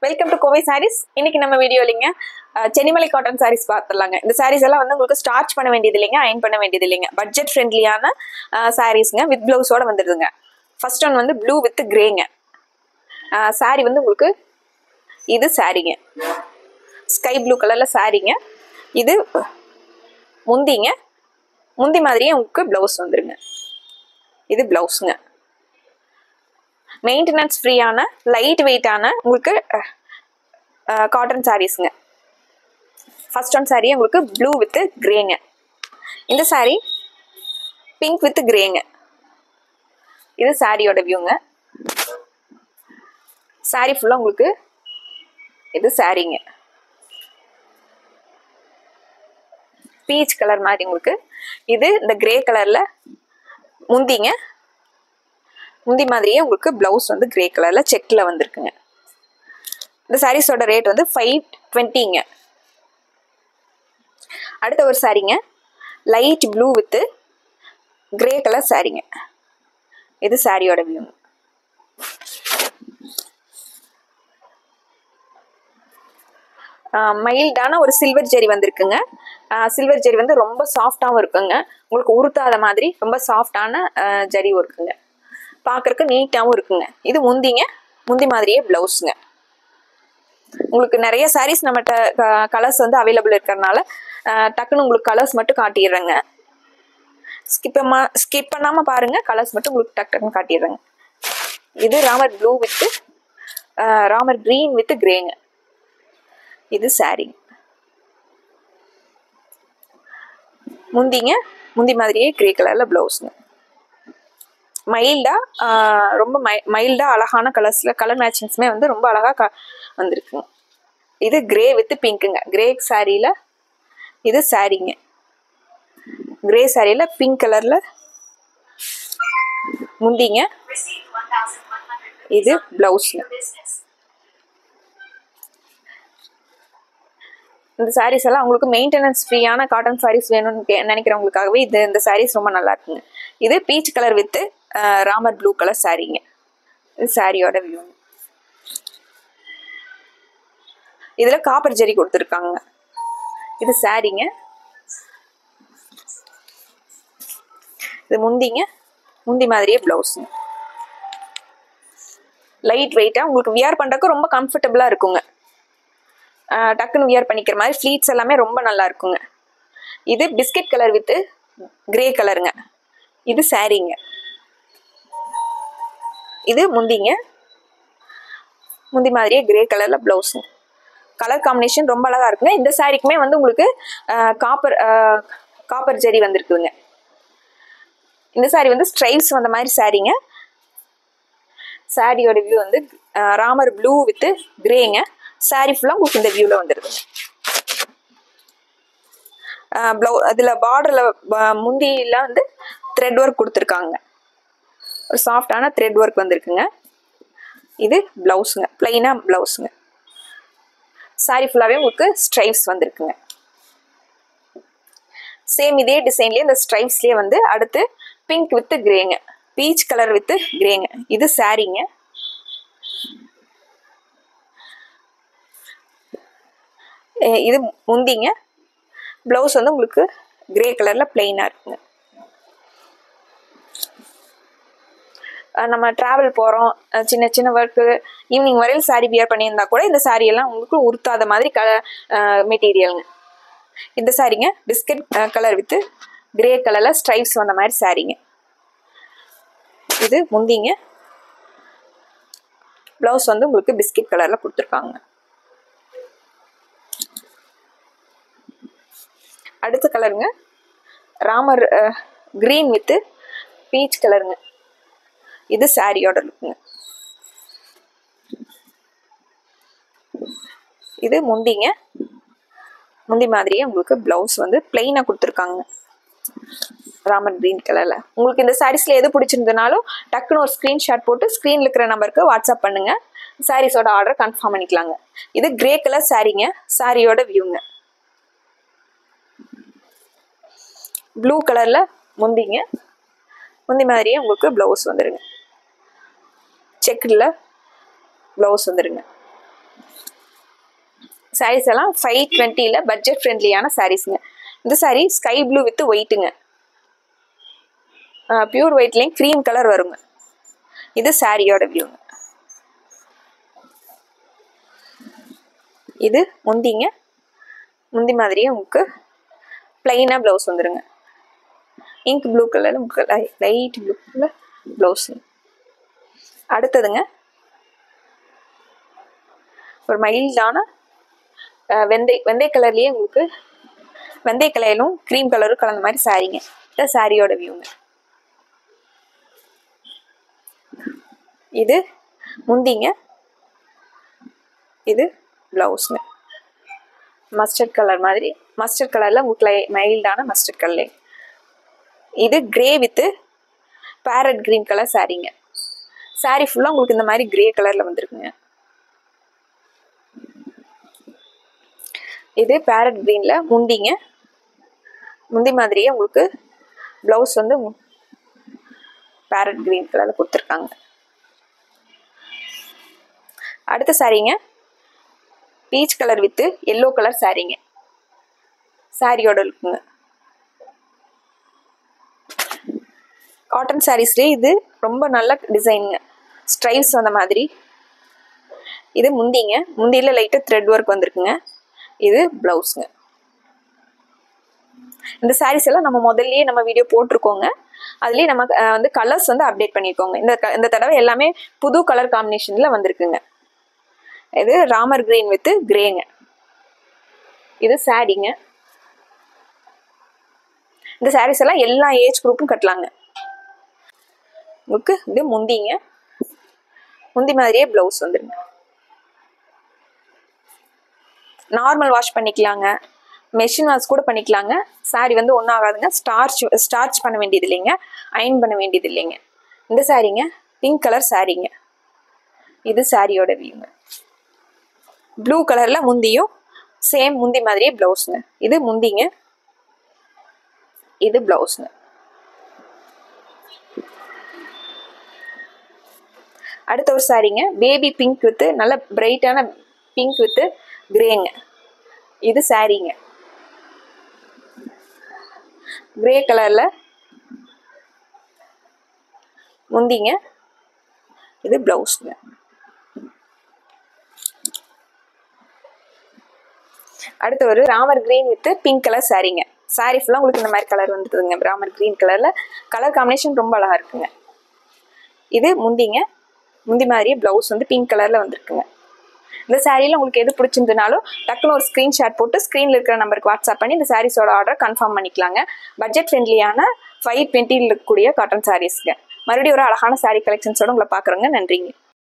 Welcome to Kovai saris. இன்னைக்கு நம்ம video இல்லைங்க சென்னிமலை காட்டன் சாரீஸ் பார்த்துடலாங்க. இந்த சாரீஸ் எல்லாம் வந்து உங்களுக்கு ஸ்டார்ச் பண்ண வேண்டியது இல்லைங்க, அயன் பண்ண வேண்டியது இல்லைங்க. பட்ஜெட் ஃப்ரெண்ட்லியான சாரீஸ்ங்க வித் பிளவுஸோட வந்துடுதுங்க. ஃபர்ஸ்ட் ஒன் வந்து ப்ளூ வித் கிரேங்க. சாரீ வந்து உங்களுக்கு இது சாரீங்க, ஸ்கை ப்ளூ கலர்ல சாரீங்க. இது முந்திங்க, முந்தி மாதிரியே உங்களுக்கு பிளவுஸ் வந்துருங்க. இது பிளவுஸுங்க. மெயின்டெனன்ஸ் ஃப்ரீயான லைட் வெயிட்டான உங்களுக்கு காட்டன் சாரீஸ்ங்க. ஃபர்ஸ்ட் ஒன் சாரீ உங்களுக்கு ப்ளூ வித் கிரேங்க. இந்த சாரீ பிங்க் வித் கிரேங்க. இது சாரியோட வியூங்க. சாரீ ஃபுல்லா உங்களுக்கு இது சாரீங்க, பீச் கலர் மாதிரி உங்களுக்கு. இது இந்த கிரே கலர்ல முந்திங்க, முந்தி மாதிரியே உங்களுக்கு பிளவுஸ் வந்து கிரே கலர்ல செக்ல வந்திருக்குங்க. இந்த சாரீஸோட ரேட் வந்து 520ங்க. அடுத்த ஒரு சாரீங்க light blue with grey colour சாரீங்க. இது சாரியோட வியூ. மைல்டான ஒரு சில்வர் ஜெரி வந்திருக்குங்க. சில்வர் ஜெரி வந்து ரொம்ப சாஃப்டாகவும் இருக்குங்க, உங்களுக்கு உருத்தாத மாதிரி ரொம்ப சாஃப்டான ஜரியும் இருக்குங்க. பார்க்கறக்கு நீட்டாகவும் இருக்குங்க. இது முந்திங்க, முந்தி மாதிரியே பிளவுஸுங்க. உங்களுக்கு நிறைய சாரீஸ் நம்மகிட்ட கலர்ஸ் வந்து அவைலபிள் இருக்கிறதுனால டக்குன்னு உங்களுக்கு கலர்ஸ் மட்டும் காட்டிடுறேங்க. ஸ்கிப் பண்ணாம பாருங்க, கலர்ஸ் மட்டும் உங்களுக்கு டக்குன்னு காட்டிடுறேங்க. இது Ramar blue with Ramar green with கிரேங்க. இது சாரீ முந்திங்க, முந்தி மாதிரியே கிரே கலர்ல பிளவுஸுங்க. மைல்டா ரொம்ப மைல்டா அழகான கலர்ஸ்ல கலர் மேட்சிங்ஸுமே வந்து ரொம்ப அழகா வந்திருக்குங்க. இது கிரே வித் பிங்க்குங்க. கிரே சாரியில இது சாரீங்க, கிரே சாரியில பிங்க் கலர்ல முந்திங்க. இது பிளவுஸ்ங்க. இந்த சாரீஸ் எல்லாம் உங்களுக்கு மெயின்டெனன்ஸ் ஃப்ரீயான காட்டன் சாரீஸ் வேணும்னு நினைக்கிறவங்களுக்காகவே இந்த சாரீஸ் ரொம்ப நல்லா இருக்குங்க. இது peach colour with Ramar blue colour சாரீங்க. இது சாரியோட வியூ. இதுல காப்பர் ஜெரி கொடுத்துருக்காங்க. இது சாரீங்க. இது முந்திங்க, முந்தி மாதிரியே பிளவுஸுங்க. லைட் வெயிட்டா உங்களுக்கு வியர் பண்றதுக்கு ரொம்ப கம்ஃபர்டபுளா இருக்குங்க. டக்குன்னு வியர் பண்ணிக்கிற மாதிரி ஃபிளீட்ஸ் எல்லாமே ரொம்ப நல்லா இருக்குங்க. இது பிஸ்கட் கலர் வித் கிரே கலருங்க. இது சாரீங்க. இது முந்திங்க, முந்தி மாதிரியே கிரே கலர்ல பிளவுஸுங்க. கலர் காம்பினேஷன் ரொம்ப அழகா இருக்குங்க. இந்த சாரீக்குமே வந்து உங்களுக்கு காப்பர் ஜெரி வந்திருக்குதுங்க. இந்த சாரீ வந்து ஸ்ட்ரைப்ஸ் வந்த மாதிரி சாரீங்க. சாரியோட வியூ வந்து ராமர் ப்ளூ வித் கிரேங்க. சாரீ ஃபுல்லா உங்களுக்கு இந்த வியூல வந்துருது. அதுல பார்டர்ல முந்தியெல்லாம் வந்து த்ரெட் ஒர்க் கொடுத்துருக்காங்க. ஒரு சாஃப்டான த்ரெட் ஒர்க் வந்திருக்குங்க. இது பிளவுஸுங்க, பிளைனா பிளவுஸுங்க. சாரீ ஃபுல்லாவே உங்களுக்கு ஸ்ட்ரைப்ஸ் வந்திருக்குங்க. சேம் இதே டிசைன்லயே இந்த ஸ்ட்ரைப்ஸ்லயே வந்து அடுத்து பிங்க் வித் கிரேங்க, பீச் கலர் வித் கிரேங்க. இது சாரீங்க. இது முந்திங்க. பிளவுஸ் வந்து உங்களுக்கு கிரே கலர்ல பிளைனா இருக்குங்க. நம்ம டிராவல் போறோம், சின்ன சின்ன ஒர்க்கு, ஈவினிங் வரையில் சாரீ வியர் பண்ணியிருந்தா கூட இந்த சாரீ எல்லாம் உங்களுக்கு உருத்தாத மாதிரி மெட்டீரியலுங்க. இந்த சாரீங்க பிஸ்கட் கலர் வித் கிரே கலர்ல ஸ்ட்ரைப்ஸ் வந்த மாதிரி சாரீங்க. இது முந்திங்க. பிளவுஸ் வந்து உங்களுக்கு பிஸ்கட் கலர்ல கொடுத்துருக்காங்க. அடுத்த கலருங்க ராமர் கிரீன் வித் பீச் கலருங்க. இது சாரியோட லுக்குங்க. இது முந்திங்க, முந்தி மாதிரியே உங்களுக்கு பிளவுஸ் வந்து பிளைனா கொடுத்துருக்காங்க ராமர் கிரீன் கலர்ல. உங்களுக்கு இந்த சாரீஸ்ல எது பிடிச்சிருந்தனாலும் டக்குன்னு ஒரு ஸ்கிரீன்ஷாட் போட்டு ஸ்கிரீன்ல இருக்கிற நம்பருக்கு வாட்ஸ்அப் பண்ணுங்க. சாரீஸோட ஆர்டர் கன்ஃபார்ம் பண்ணிக்கலாங்க. இது கிரே கலர் சாரீங்க. சாரியோட வியூங்க. ப்ளூ கலர்ல முந்திங்க, முந்தி மாதிரியே உங்களுக்கு பிளவுஸ் வந்துருங்க. செக்குல பிளவுஸ் வந்துருங்க. சாரீஸ் எல்லாம் 520ல பட்ஜெட் ஃப்ரெண்ட்லியான சாரீஸ்ங்க. இந்த சாரீ ஸ்கை ப்ளூ வித் ஒயிட்டுங்க. பியூர் ஒயிட்லேயும் க்ரீம் கலர் வருங்க. இது சாரியோட வியூங்க. இது முந்திங்க. முந்தி மாதிரியே உங்களுக்கு பிளைனாக ப்ளவுஸ் வந்துடுங்க. இங்க் ப்ளூ கலரில் லைட் ப்ளூ கலர் ப்ளவுஸுங்க. அடுத்ததுங்க ஒரு மைல்டான வெந்தய கலர்லேயே உங்களுக்கு வெந்தய கலரும் க்ரீம் கலரும் கலந்த மாதிரி சாரீங்க. இந்த சாரியோட வியூங்க. இது முந்திங்க. இது ப்ளவுஸுங்க. மஸ்டர்ட் கலர் மாதிரி மஸ்டர்ட் கலரில் உங்களுக்கு மைல்டான மஸ்டர்ட் கலர். இது grey with parrot green colour சாரீங்க. சாரீ ஃபுல்லாக உங்களுக்கு இந்த மாதிரி கிரே கலரில் வந்துருக்குங்க. இது பேரட் கிரீனில் முந்திங்க. முந்தி மாதிரியே உங்களுக்கு ப்ளவுஸ் வந்து பேரட் கிரீன் கலரில் கொடுத்துருக்காங்க. அடுத்த சாரீங்க peach colour with yellow colour சாரீங்க. சாரியோட இருக்குங்க. காட்டன் சாரீஸ்லேயே இது ரொம்ப நல்ல டிசைனுங்க. ஸ்ட்ரைப்ஸ் அந்த மாதிரி. இது முந்திங்க. முந்தியில் லைட்டாக த்ரெட் ஒர்க் வந்திருக்குங்க. இது ப்ளவுஸுங்க. இந்த சாரீஸ் எல்லாம் நம்ம முதல்லயே நம்ம வீடியோ போட்டிருக்கோங்க. அதுலேயே நம்ம வந்து கலர்ஸ் வந்து அப்டேட் பண்ணியிருக்கோங்க. இந்த தடவை எல்லாமே புது கலர் காம்பினேஷனில் வந்திருக்குங்க. இது ராமர் கிரீன் வித் கிரேங்க. இது சாரீங்க. இந்த சாரீஸ் எல்லாம் எல்லா ஏஜ் குரூப்பும் கட்டலாங்க. உங்களுக்கு இது முந்திங்க. முந்தி மாதிரியே ப்ளவுஸ் வந்துருங்க. நார்மல் வாஷ் பண்ணிக்கலாங்க. மெஷின் வாஷ் கூட பண்ணிக்கலாங்க. சாரீ வந்து ஒன்றும் ஆகாதுங்க. ஸ்டார்ச் பண்ண வேண்டியது இல்லைங்க. அயன் பண்ண வேண்டியது இல்லைங்க. இந்த சாரீங்க பிங்க் கலர் சாரீங்க. இது சாரியோட வியூங்க. ப்ளூ கலரில் முந்தியும் சேம் முந்தி மாதிரியே ப்ளவுஸுங்க. இது முந்திங்க. இது ப்ளவுஸுங்க. அடுத்த ஒரு சாரீங்க பேபி பிங்க் வித்து நல்ல பிரைட்டான பிங்க் வித்து கிரேங்க. இது சாரீங்க. கிரே கலர்ல முந்திங்க. இது பிளவுஸ்ங்க. அடுத்து ஒரு Ramar green with pink colour சாரீங்க. சாரீ ஃபுல்லாக உங்களுக்கு இந்த மாதிரி கலர் வந்துருக்குதுங்க. ராமர் கிரீன் கலர்ல கலர் காம்பினேஷன் ரொம்ப அழகா இருக்குங்க. இது முந்திங்க. முந்தி மாதிரியே பிளவுஸ் வந்து பிங்க் கலர்ல வந்துருக்குங்க. இந்த சாரியில் உங்களுக்கு எது பிடிச்சிருந்தனாலும் டக்குன்னு ஒரு ஸ்க்ரீன்ஷாட் போட்டு ஸ்க்ரீனில் இருக்கிற நம்பருக்கு வாட்ஸ்அப் பண்ணி இந்த சாரீஸோட ஆர்டர் கன்ஃபார்ம் பண்ணிக்கலாங்க. பட்ஜெட் ஃப்ரெண்ட்லியான 520 இருக்கக்கூடிய காட்டன் சாரீஸ்ங்க. மறுபடியும் ஒரு அழகான சாரீ கலெக்ஷன்ஸோட உங்களை பார்க்குறோங்க. நன்றிங்க.